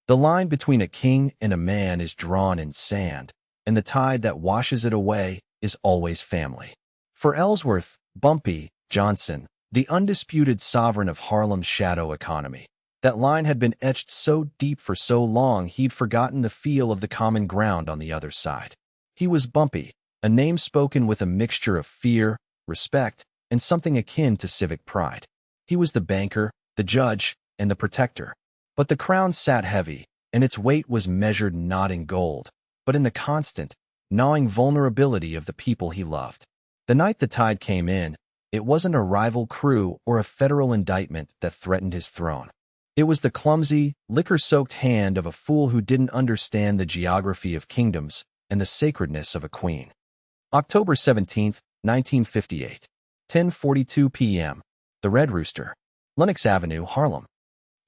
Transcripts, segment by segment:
The line between a king and a man is drawn in sand, and the tide that washes it away is always family. For Ellsworth, Bumpy Johnson, the undisputed sovereign of Harlem's shadow economy, that line had been etched so deep for so long he'd forgotten the feel of the common ground on the other side. He was Bumpy, a name spoken with a mixture of fear, respect, and something akin to civic pride. He was the banker, the judge, and the protector. But the crown sat heavy, and its weight was measured not in gold, but in the constant, gnawing vulnerability of the people he loved. The night the tide came in, it wasn't a rival crew or a federal indictment that threatened his throne. It was the clumsy, liquor-soaked hand of a fool who didn't understand the geography of kingdoms and the sacredness of a queen. October 17, 1958, 10:42 p.m. The Red Rooster, Lenox Avenue, Harlem.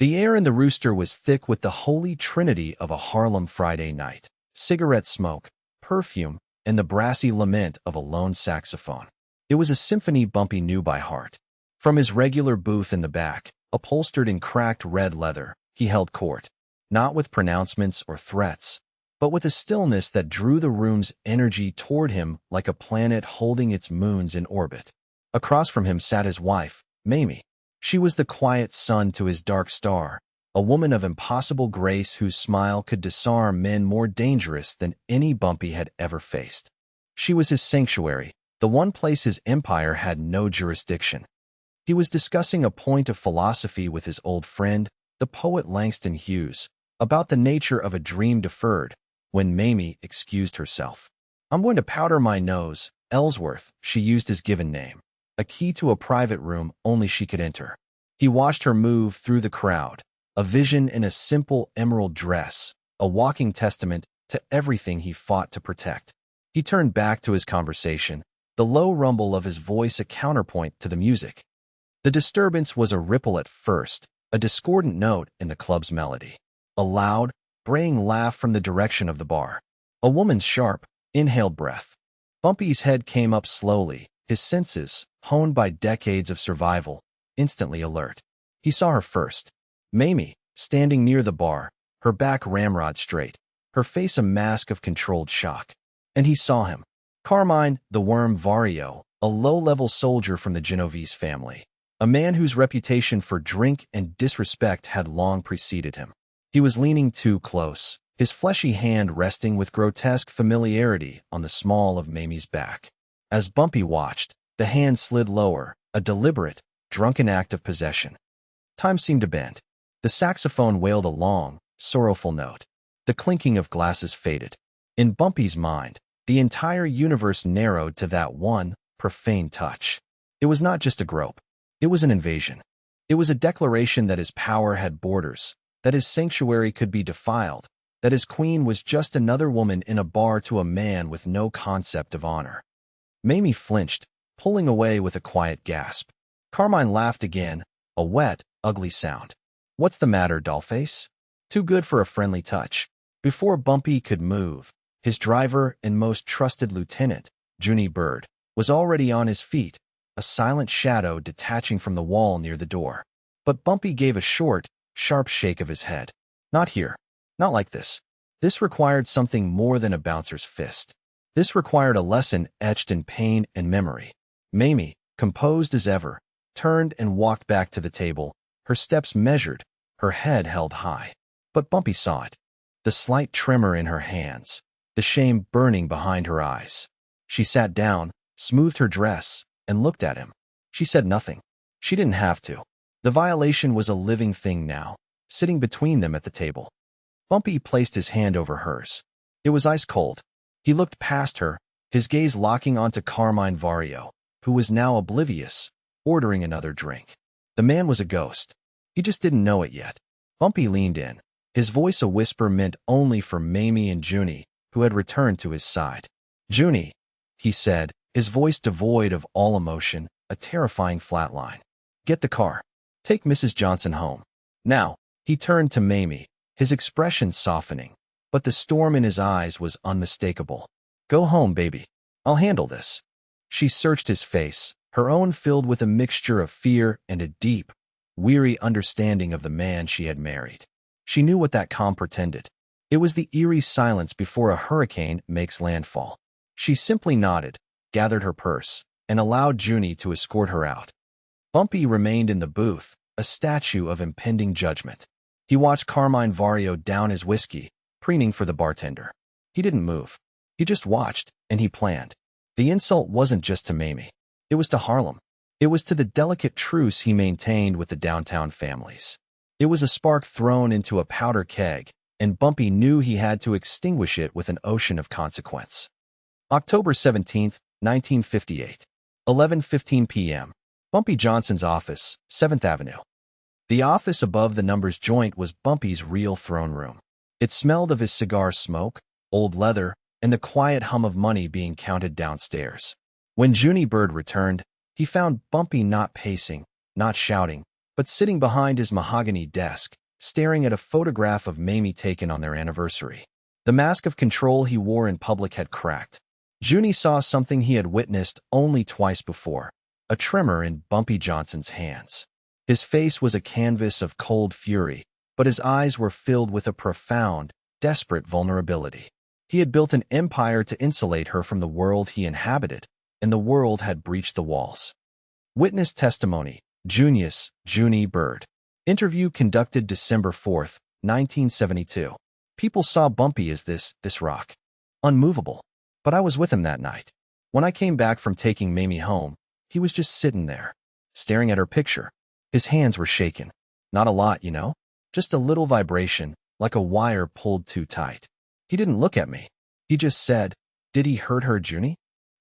The air in the Rooster was thick with the holy trinity of a Harlem Friday night: cigarette smoke, perfume, and the brassy lament of a lone saxophone. It was a symphony Bumpy knew by heart. From his regular booth in the back, upholstered in cracked red leather, he held court, not with pronouncements or threats, but with a stillness that drew the room's energy toward him like a planet holding its moons in orbit. Across from him sat his wife, Mayme. She was the quiet sun to his dark star, a woman of impossible grace whose smile could disarm men more dangerous than any Bumpy had ever faced. She was his sanctuary, the one place his empire had no jurisdiction. He was discussing a point of philosophy with his old friend, the poet Langston Hughes, about the nature of a dream deferred, when Mayme excused herself. "I'm going to powder my nose, Ellsworth," she used his given name, a key to a private room only she could enter. He watched her move through the crowd, a vision in a simple emerald dress, a walking testament to everything he fought to protect. He turned back to his conversation, the low rumble of his voice a counterpoint to the music. The disturbance was a ripple at first, a discordant note in the club's melody. A loud, braying laugh from the direction of the bar. A woman's sharp, inhaled breath. Bumpy's head came up slowly, his senses, honed by decades of survival, instantly alert. He saw her first. Mayme, standing near the bar, her back ramrod straight, her face a mask of controlled shock. And he saw him. Carmine, the worm Vario, a low-level soldier from the Genovese family. A man whose reputation for drink and disrespect had long preceded him. He was leaning too close, his fleshy hand resting with grotesque familiarity on the small of Mayme's back. As Bumpy watched, the hand slid lower, a deliberate, drunken act of possession. Time seemed to bend. The saxophone wailed a long, sorrowful note. The clinking of glasses faded. In Bumpy's mind, the entire universe narrowed to that one, profane touch. It was not just a grope. It was an invasion. It was a declaration that his power had borders, that his sanctuary could be defiled, that his queen was just another woman in a bar to a man with no concept of honor. Mayme flinched, pulling away with a quiet gasp. Carmine laughed again, a wet, ugly sound. "What's the matter, dollface?" Too good for a friendly touch. Before Bumpy could move, his driver and most trusted lieutenant, Junie Bird, was already on his feet, a silent shadow detaching from the wall near the door. But Bumpy gave a short, sharp shake of his head. "Not here. Not like this. This required something more than a bouncer's fist. This required a lesson etched in pain and memory." Mayme, composed as ever, turned and walked back to the table, her steps measured, her head held high. But Bumpy saw it. The slight tremor in her hands, the shame burning behind her eyes. She sat down, smoothed her dress, and looked at him. She said nothing. She didn't have to. The violation was a living thing now, sitting between them at the table. Bumpy placed his hand over hers. It was ice cold. He looked past her, his gaze locking onto Carmine Vario, who was now oblivious, ordering another drink. The man was a ghost. He just didn't know it yet. Bumpy leaned in, his voice a whisper meant only for Mayme and Junie, who had returned to his side. "Junie," he said, his voice devoid of all emotion, a terrifying flatline. "Get the car. Take Mrs. Johnson home. Now." He turned to Mayme, his expression softening, but the storm in his eyes was unmistakable. "Go home, baby. I'll handle this." She searched his face, her own filled with a mixture of fear and a deep, weary understanding of the man she had married. She knew what that calm portended. It was the eerie silence before a hurricane makes landfall. She simply nodded, gathered her purse, and allowed Junie to escort her out. Bumpy remained in the booth, a statue of impending judgment. He watched Carmine Vario down his whiskey, preening for the bartender. He didn't move. He just watched, and he planned. The insult wasn't just to Mayme. It was to Harlem. It was to the delicate truce he maintained with the downtown families. It was a spark thrown into a powder keg, and Bumpy knew he had to extinguish it with an ocean of consequence. October 17, 1958. 11:15 p.m. Bumpy Johnson's office, 7th Avenue. The office above the numbers joint was Bumpy's real throne room. It smelled of his cigar smoke, old leather, and the quiet hum of money being counted downstairs. When Junie Bird returned, he found Bumpy not pacing, not shouting, but sitting behind his mahogany desk, staring at a photograph of Mayme taken on their anniversary. The mask of control he wore in public had cracked. Junie saw something he had witnessed only twice before, a tremor in Bumpy Johnson's hands. His face was a canvas of cold fury, but his eyes were filled with a profound, desperate vulnerability. He had built an empire to insulate her from the world he inhabited, and the world had breached the walls. Witness testimony, Junius, Junie Bird. Interview conducted December 4, 1972. People saw Bumpy as this rock. Unmovable. But I was with him that night. When I came back from taking Mayme home, he was just sitting there, staring at her picture. His hands were shaking. Not a lot, you know? Just a little vibration, like a wire pulled too tight. He didn't look at me. He just said, "Did he hurt her, Junie?"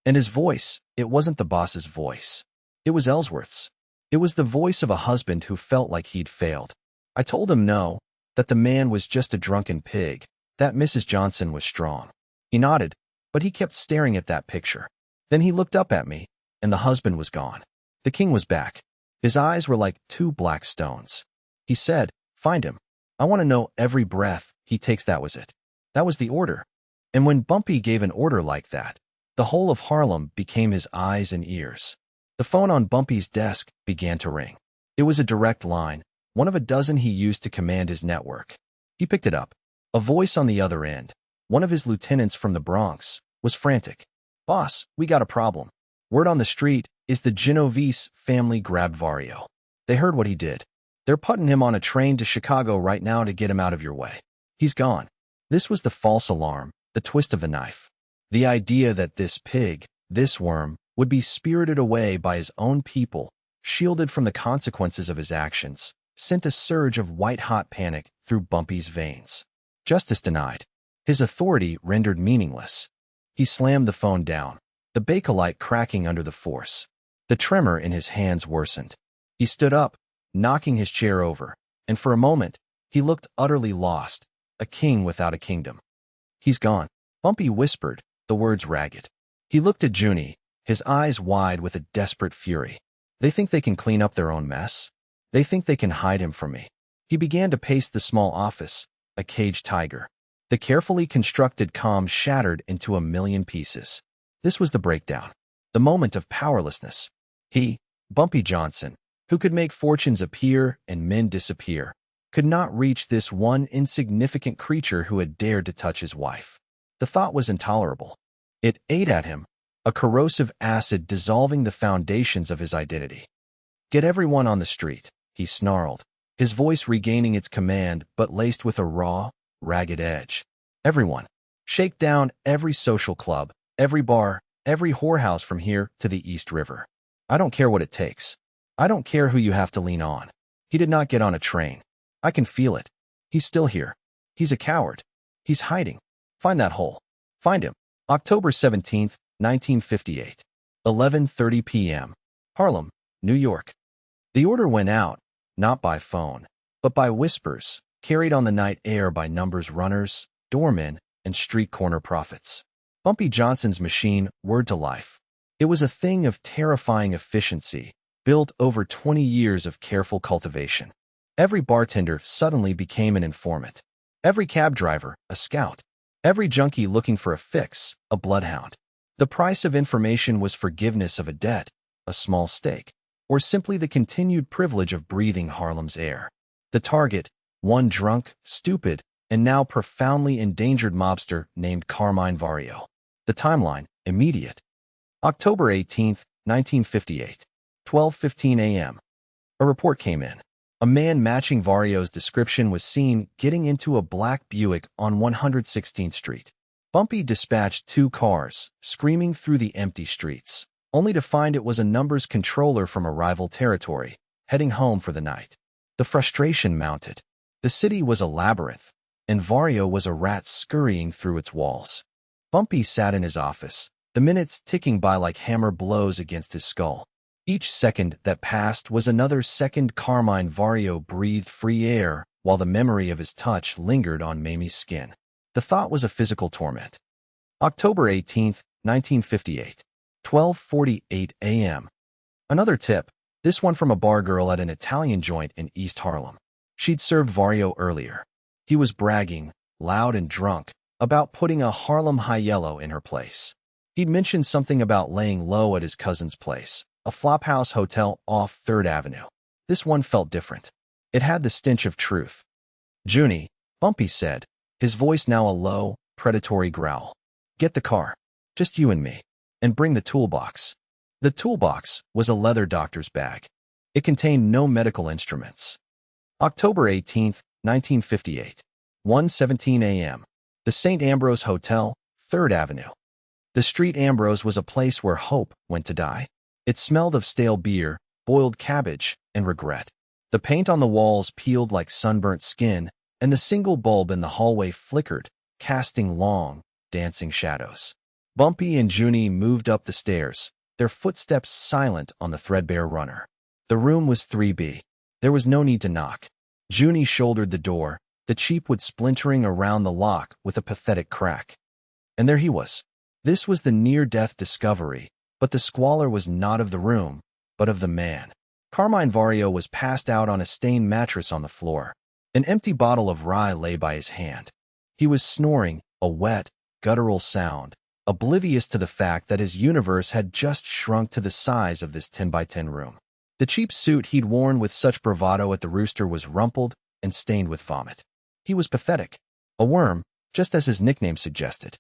And his voice, it wasn't the boss's voice. It was Ellsworth's. It was the voice of a husband who felt like he'd failed. I told him no, that the man was just a drunken pig, that Mrs. Johnson was strong. He nodded, but he kept staring at that picture. Then he looked up at me, and the husband was gone. The king was back. His eyes were like two black stones. He said, "Find him. I want to know every breath he takes." That was it. That was the order. And when Bumpy gave an order like that, the whole of Harlem became his eyes and ears. The phone on Bumpy's desk began to ring. It was a direct line, one of a dozen he used to command his network. He picked it up. A voice on the other end, one of his lieutenants from the Bronx, was frantic. "Boss, we got a problem. Word on the street is the Genovese family grabbed Vario. They heard what he did. They're putting him on a train to Chicago right now to get him out of your way. He's gone." This was the false alarm, the twist of the knife. The idea that this pig, this worm, would be spirited away by his own people, shielded from the consequences of his actions, sent a surge of white-hot panic through Bumpy's veins. Justice denied. His authority rendered meaningless. He slammed the phone down, the Bakelite cracking under the force. The tremor in his hands worsened. He stood up, knocking his chair over, and for a moment, he looked utterly lost, a king without a kingdom. "He's gone," Bumpy whispered, the words ragged. He looked at Junie, his eyes wide with a desperate fury. "They think they can clean up their own mess. They think they can hide him from me." He began to pace the small office, a caged tiger. The carefully constructed calm shattered into a million pieces. This was the breakdown, the moment of powerlessness. He, Bumpy Johnson, who could make fortunes appear and men disappear, could not reach this one insignificant creature who had dared to touch his wife. The thought was intolerable. It ate at him, a corrosive acid dissolving the foundations of his identity. "Get everyone on the street," he snarled, his voice regaining its command but laced with a raw, ragged edge. "Everyone. Shake down every social club, every bar, every whorehouse from here to the East River. I don't care what it takes. I don't care who you have to lean on." He did not get on a train. I can feel it. He's still here. He's a coward. He's hiding. Find that hole. Find him. October 17, 1958. 11:30 p.m. Harlem, New York. The order went out, not by phone, but by whispers, carried on the night air by numbers runners, doormen, and street corner prophets. Bumpy Johnson's machine whirred to life. It was a thing of terrifying efficiency, built over 20 years of careful cultivation. Every bartender suddenly became an informant. Every cab driver, a scout. Every junkie looking for a fix, a bloodhound. The price of information was forgiveness of a debt, a small stake, or simply the continued privilege of breathing Harlem's air. The target, one drunk, stupid, and now profoundly endangered mobster named Carmine Vario. The timeline, immediate. October 18th, 1958, 12:15 a.m. A report came in. A man matching Vario's description was seen getting into a black Buick on 116th Street. Bumpy dispatched 2 cars, screaming through the empty streets, only to find it was a numbers controller from a rival territory, heading home for the night. The frustration mounted. The city was a labyrinth, and Vario was a rat scurrying through its walls. Bumpy sat in his office, the minutes ticking by like hammer blows against his skull. Each second that passed was another second Carmine Vario breathed free air, while the memory of his touch lingered on Mayme's skin. The thought was a physical torment. October 18th, 1958, 12:48 a.m. Another tip, this one from a bar girl at an Italian joint in East Harlem. She'd served Vario earlier. He was bragging, loud and drunk, about putting a Harlem High Yellow in her place. He'd mentioned something about laying low at his cousin's place, a flophouse hotel off 3rd Avenue. This one felt different. It had the stench of truth. "Junie," Bumpy said, his voice now a low, predatory growl. "Get the car. Just you and me. And bring the toolbox." The toolbox was a leather doctor's bag. It contained no medical instruments. October 18th, 1958, 1:17 a.m. The St. Ambrose Hotel, 3rd Avenue. The Street Ambrose was a place where hope went to die. It smelled of stale beer, boiled cabbage, and regret. The paint on the walls peeled like sunburnt skin, and the single bulb in the hallway flickered, casting long, dancing shadows. Bumpy and Junie moved up the stairs, their footsteps silent on the threadbare runner. The room was 3B. There was no need to knock. Junie shouldered the door, the cheap wood splintering around the lock with a pathetic crack. And there he was. This was the near-death discovery, but the squalor was not of the room, but of the man. Carmine Vario was passed out on a stained mattress on the floor. An empty bottle of rye lay by his hand. He was snoring, a wet, guttural sound, oblivious to the fact that his universe had just shrunk to the size of this 10-by-10 room. The cheap suit he'd worn with such bravado at the Rooster was rumpled and stained with vomit. He was pathetic, a worm, just as his nickname suggested.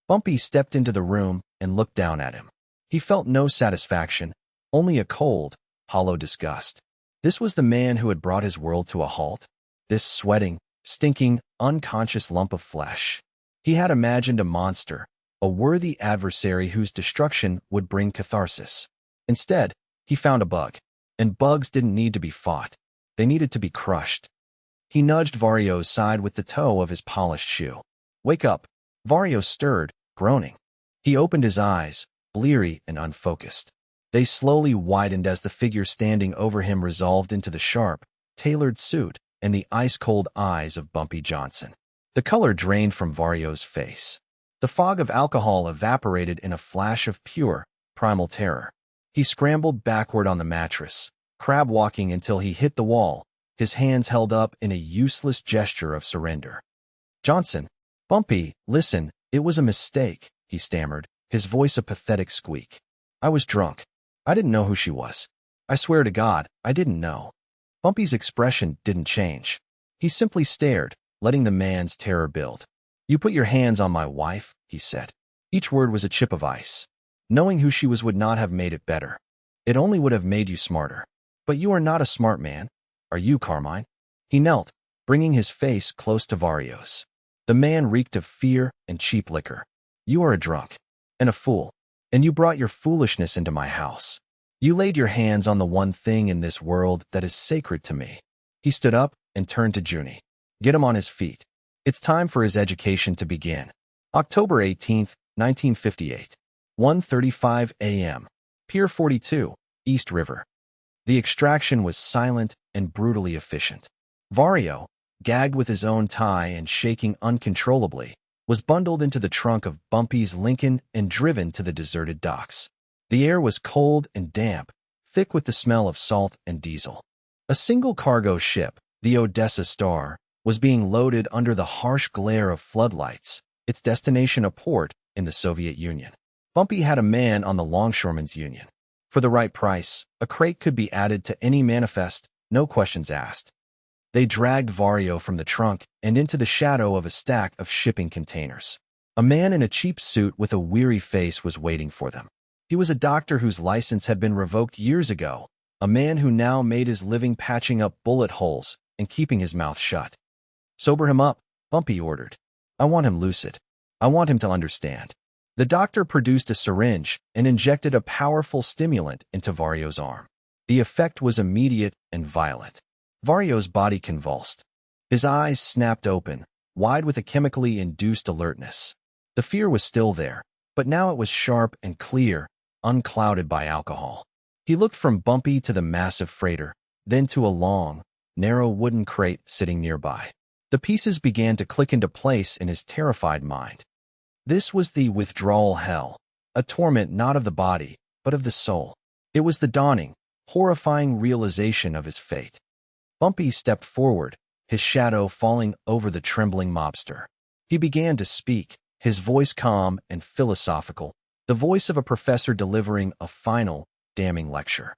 Bumpy stepped into the room and looked down at him. He felt no satisfaction, only a cold, hollow disgust. This was the man who had brought his world to a halt, this sweating, stinking, unconscious lump of flesh. He had imagined a monster, a worthy adversary whose destruction would bring catharsis. Instead, he found a bug. And bugs didn't need to be fought. They needed to be crushed. He nudged Vario's side with the toe of his polished shoe. "Wake up." Vario stirred, groaning. He opened his eyes, bleary and unfocused. They slowly widened as the figure standing over him resolved into the sharp, tailored suit and the ice-cold eyes of Bumpy Johnson. The color drained from Vario's face. The fog of alcohol evaporated in a flash of pure, primal terror. He scrambled backward on the mattress, crab-walking until he hit the wall, his hands held up in a useless gesture of surrender. "Johnson." "Bumpy, listen, it was a mistake," he stammered, his voice a pathetic squeak. "I was drunk. I didn't know who she was. I swear to God, I didn't know." Bumpy's expression didn't change. He simply stared, letting the man's terror build. "You put your hands on my wife," he said. Each word was a chip of ice. Knowing who she was would not have made it better. It only would have made you smarter. But you are not a smart man. Are you, Carmine? He knelt, bringing his face close to Vario's. The man reeked of fear and cheap liquor. "You are a drunk. And a fool. And you brought your foolishness into my house. You laid your hands on the one thing in this world that is sacred to me." He stood up and turned to Junie. "Get him on his feet. It's time for his education to begin." October 18th, 1958. 1:35 a.m. Pier 42, East River. The extraction was silent and brutally efficient. Vario, gagged with his own tie and shaking uncontrollably, was bundled into the trunk of Bumpy's Lincoln and driven to the deserted docks. The air was cold and damp, thick with the smell of salt and diesel. A single cargo ship, the Odessa Star, was being loaded under the harsh glare of floodlights, its destination a port in the Soviet Union. Bumpy had a man on the Longshoremen's Union. For the right price, a crate could be added to any manifest, no questions asked. They dragged Vario from the trunk and into the shadow of a stack of shipping containers. A man in a cheap suit with a weary face was waiting for them. He was a doctor whose license had been revoked years ago, a man who now made his living patching up bullet holes and keeping his mouth shut. "Sober him up," Bumpy ordered. "I want him lucid. I want him to understand." The doctor produced a syringe and injected a powerful stimulant into Vario's arm. The effect was immediate and violent. Vario's body convulsed. His eyes snapped open, wide with a chemically induced alertness. The fear was still there, but now it was sharp and clear, unclouded by alcohol. He looked from Bumpy to the massive freighter, then to a long, narrow wooden crate sitting nearby. The pieces began to click into place in his terrified mind. This was the withdrawal hell, a torment not of the body, but of the soul. It was the dawning, horrifying realization of his fate. Bumpy stepped forward, his shadow falling over the trembling mobster. He began to speak, his voice calm and philosophical, the voice of a professor delivering a final, damning lecture.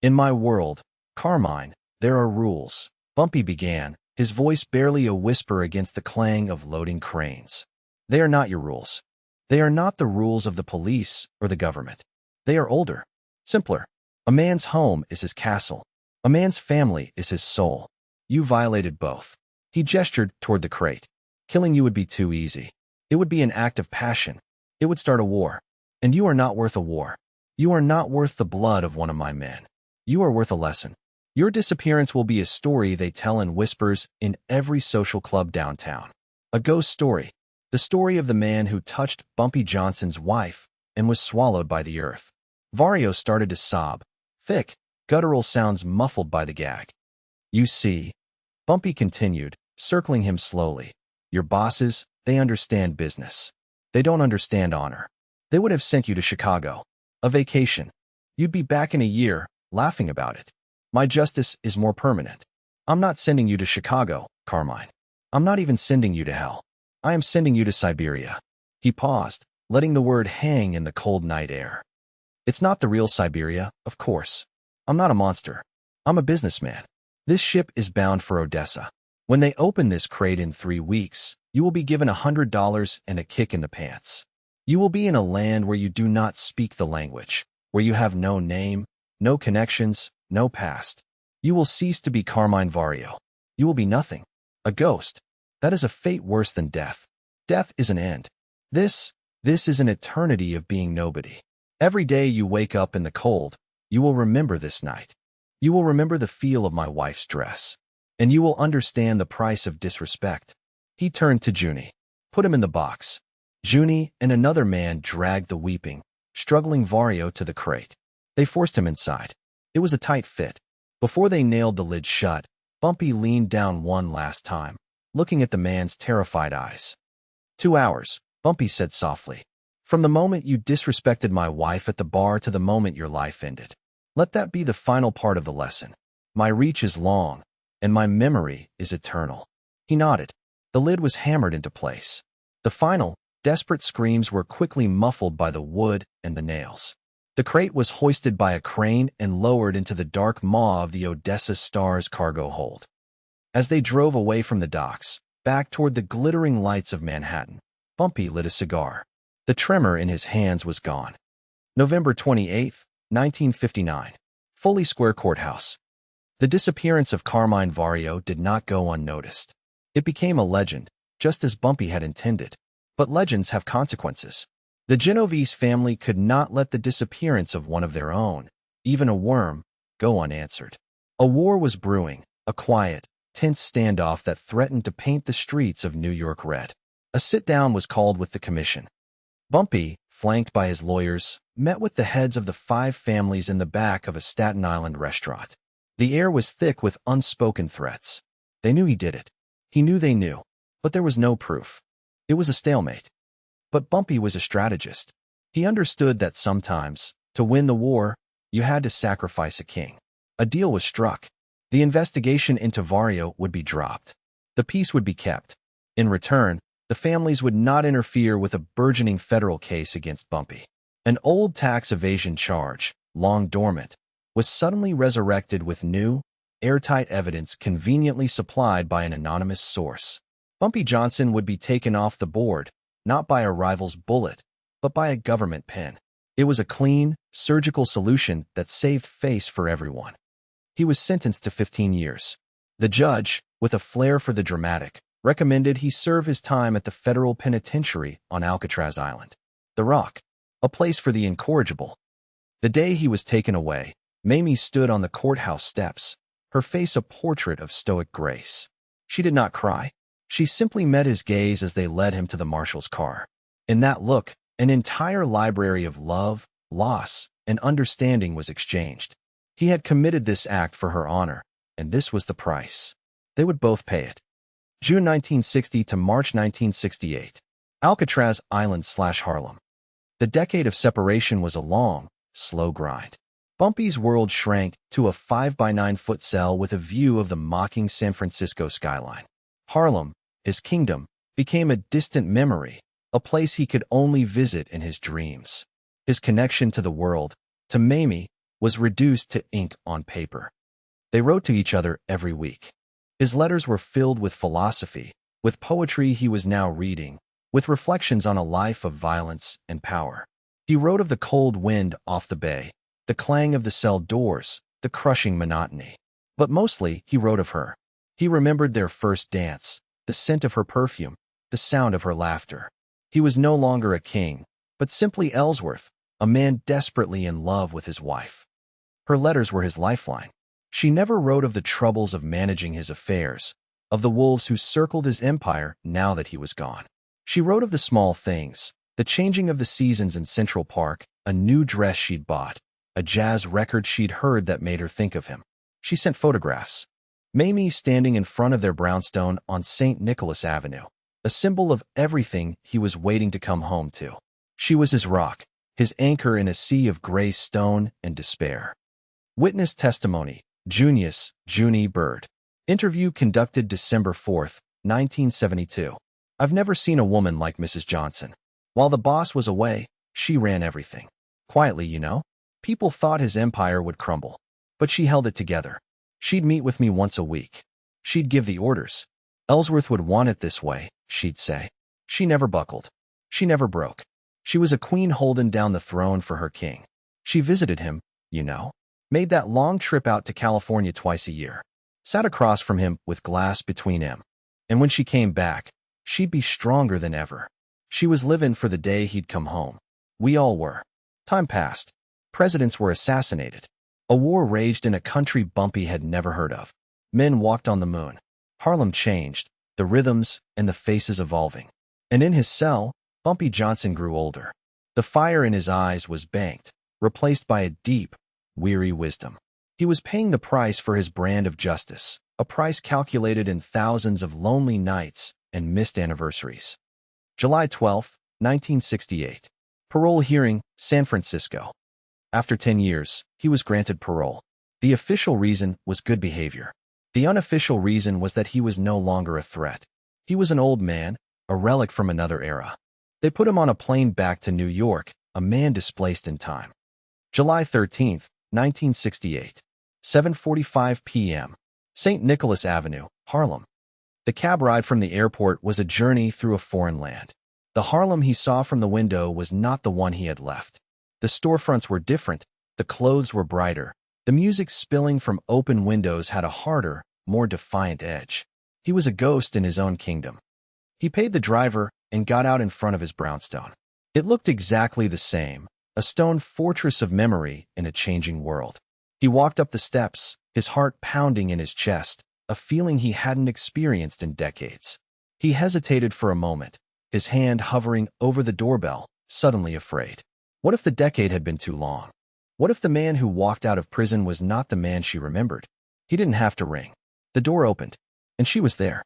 "In my world, Carmine, there are rules," Bumpy began, his voice barely a whisper against the clang of loading cranes. "They are not your rules. They are not the rules of the police or the government. They are older, simpler. A man's home is his castle. A man's family is his soul. You violated both." He gestured toward the crate. "Killing you would be too easy. It would be an act of passion. It would start a war. And you are not worth a war. You are not worth the blood of one of my men. You are worth a lesson. Your disappearance will be a story they tell in whispers in every social club downtown. A ghost story. The story of the man who touched Bumpy Johnson's wife and was swallowed by the earth." Vario started to sob, thick, guttural sounds muffled by the gag. "You see," Bumpy continued, circling him slowly, "your bosses, they understand business. They don't understand honor. They would have sent you to Chicago. A vacation. You'd be back in a year, laughing about it. My justice is more permanent. I'm not sending you to Chicago, Carmine. I'm not even sending you to hell. I am sending you to Siberia." He paused, letting the word hang in the cold night air. "It's not the real Siberia, of course. I'm not a monster. I'm a businessman. This ship is bound for Odessa. When they open this crate in 3 weeks, you will be given $100 and a kick in the pants. You will be in a land where you do not speak the language, where you have no name, no connections, no past. You will cease to be Carmine Vario. You will be nothing. A ghost. That is a fate worse than death. Death is an end. This is an eternity of being nobody. Every day you wake up in the cold, you will remember this night. You will remember the feel of my wife's dress. And you will understand the price of disrespect." He turned to Junie. "Put him in the box." Junie and another man dragged the weeping, struggling Vario to the crate. They forced him inside. It was a tight fit. Before they nailed the lid shut, Bumpy leaned down one last time, looking at the man's terrified eyes. 2 hours, Bumpy said softly. "From the moment you disrespected my wife at the bar to the moment your life ended. Let that be the final part of the lesson. My reach is long, and my memory is eternal." He nodded. The lid was hammered into place. The final, desperate screams were quickly muffled by the wood and the nails. The crate was hoisted by a crane and lowered into the dark maw of the Odessa Star's cargo hold. As they drove away from the docks, back toward the glittering lights of Manhattan, Bumpy lit a cigar. The tremor in his hands was gone. November 28, 1959. Foley Square Courthouse. The disappearance of Carmine Vario did not go unnoticed. It became a legend, just as Bumpy had intended. But legends have consequences. The Genovese family could not let the disappearance of one of their own, even a worm, go unanswered. A war was brewing, a quiet, tense standoff that threatened to paint the streets of New York red. A sit-down was called with the commission. Bumpy, flanked by his lawyers, met with the heads of the 5 families in the back of a Staten Island restaurant. The air was thick with unspoken threats. They knew he did it. He knew they knew. But there was no proof. It was a stalemate. But Bumpy was a strategist. He understood that sometimes, to win the war, you had to sacrifice a king. A deal was struck. The investigation into Vario would be dropped. The peace would be kept. In return, the families would not interfere with a burgeoning federal case against Bumpy. An old tax evasion charge, long dormant, was suddenly resurrected with new, airtight evidence conveniently supplied by an anonymous source. Bumpy Johnson would be taken off the board, not by a rival's bullet, but by a government pen. It was a clean, surgical solution that saved face for everyone. He was sentenced to 15 years. The judge, with a flair for the dramatic, recommended he serve his time at the federal penitentiary on Alcatraz Island, the Rock, a place for the incorrigible. The day he was taken away, Mayme stood on the courthouse steps, her face a portrait of stoic grace. She did not cry. She simply met his gaze as they led him to the marshal's car. In that look, an entire library of love, loss, and understanding was exchanged. He had committed this act for her honor, and this was the price. They would both pay it. June 1960 to March 1968. Alcatraz Island/Harlem. The decade of separation was a long, slow grind. Bumpy's world shrank to a 5-by-9-foot cell with a view of the mocking San Francisco skyline. Harlem, his kingdom, became a distant memory, a place he could only visit in his dreams. His connection to the world, to Mayme, was reduced to ink on paper. They wrote to each other every week. His letters were filled with philosophy, with poetry he was now reading, with reflections on a life of violence and power. He wrote of the cold wind off the bay, the clang of the cell doors, the crushing monotony. But mostly, he wrote of her. He remembered their first dance, the scent of her perfume, the sound of her laughter. He was no longer a king, but simply Ellsworth, a man desperately in love with his wife. Her letters were his lifeline. She never wrote of the troubles of managing his affairs, of the wolves who circled his empire now that he was gone. She wrote of the small things, the changing of the seasons in Central Park, a new dress she'd bought, a jazz record she'd heard that made her think of him. She sent photographs. Mayme standing in front of their brownstone on St. Nicholas Avenue, a symbol of everything he was waiting to come home to. She was his rock, his anchor in a sea of gray stone and despair. Witness testimony, Junius, Junie Bird. Interview conducted December 4, 1972. I've never seen a woman like Mrs. Johnson. While the boss was away, she ran everything. Quietly, you know. People thought his empire would crumble. But she held it together. She'd meet with me once a week. She'd give the orders. Ellsworth would want it this way, she'd say. She never buckled. She never broke. She was a queen holding down the throne for her king. She visited him, you know. Made that long trip out to California twice a year. Sat across from him with glass between them. And when she came back, she'd be stronger than ever. She was living for the day he'd come home. We all were. Time passed. Presidents were assassinated. A war raged in a country Bumpy had never heard of. Men walked on the moon. Harlem changed, the rhythms and the faces evolving. And in his cell, Bumpy Johnson grew older. The fire in his eyes was banked, replaced by a deep, weary wisdom. He was paying the price for his brand of justice, a price calculated in thousands of lonely nights and missed anniversaries. July 12, 1968. Parole hearing, San Francisco. After 10 years, he was granted parole. The official reason was good behavior. The unofficial reason was that he was no longer a threat. He was an old man, a relic from another era. They put him on a plane back to New York, a man displaced in time. July 13, 1968. 7:45 p.m. St. Nicholas Avenue, Harlem. The cab ride from the airport was a journey through a foreign land. The Harlem he saw from the window was not the one he had left. The storefronts were different, the clothes were brighter, the music spilling from open windows had a harder, more defiant edge. He was a ghost in his own kingdom. He paid the driver and got out in front of his brownstone. It looked exactly the same, a stone fortress of memory in a changing world. He walked up the steps, his heart pounding in his chest, a feeling he hadn't experienced in decades. He hesitated for a moment, his hand hovering over the doorbell, suddenly afraid. What if the decade had been too long? What if the man who walked out of prison was not the man she remembered? He didn't have to ring. The door opened, and she was there.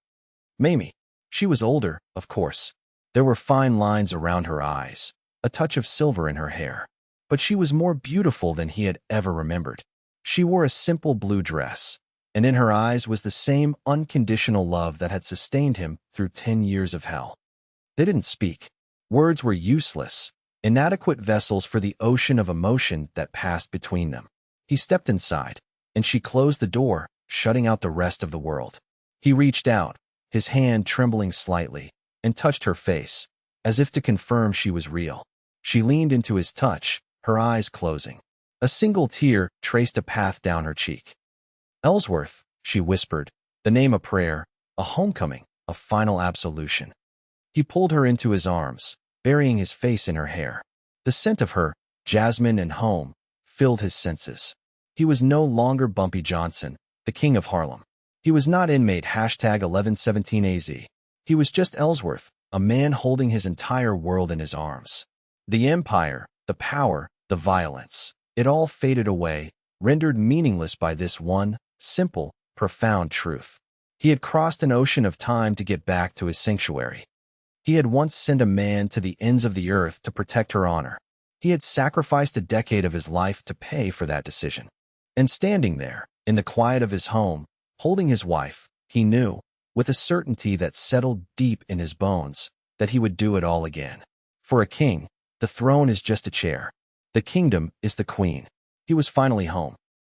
Mayme. She was older, of course. There were fine lines around her eyes, a touch of silver in her hair. But she was more beautiful than he had ever remembered. She wore a simple blue dress, and in her eyes was the same unconditional love that had sustained him through 10 years of hell. They didn't speak. Words were useless, inadequate vessels for the ocean of emotion that passed between them. He stepped inside, and she closed the door, shutting out the rest of the world. He reached out, his hand trembling slightly, and touched her face, as if to confirm she was real. She leaned into his touch, her eyes closing. A single tear traced a path down her cheek. "Ellsworth," she whispered, the name a prayer, a homecoming, a final absolution. He pulled her into his arms, burying his face in her hair. The scent of her, jasmine and home, filled his senses. He was no longer Bumpy Johnson, the King of Harlem. He was not inmate #1117AZ. He was just Ellsworth, a man holding his entire world in his arms. The empire, the power, the violence, it all faded away, rendered meaningless by this one, simple, profound truth. He had crossed an ocean of time to get back to his sanctuary. He had once sent a man to the ends of the earth to protect her honor. He had sacrificed a decade of his life to pay for that decision. And standing there, in the quiet of his home, holding his wife, he knew, with a certainty that settled deep in his bones, that he would do it all again. For a king, the throne is just a chair. The kingdom is the queen. He was finally home.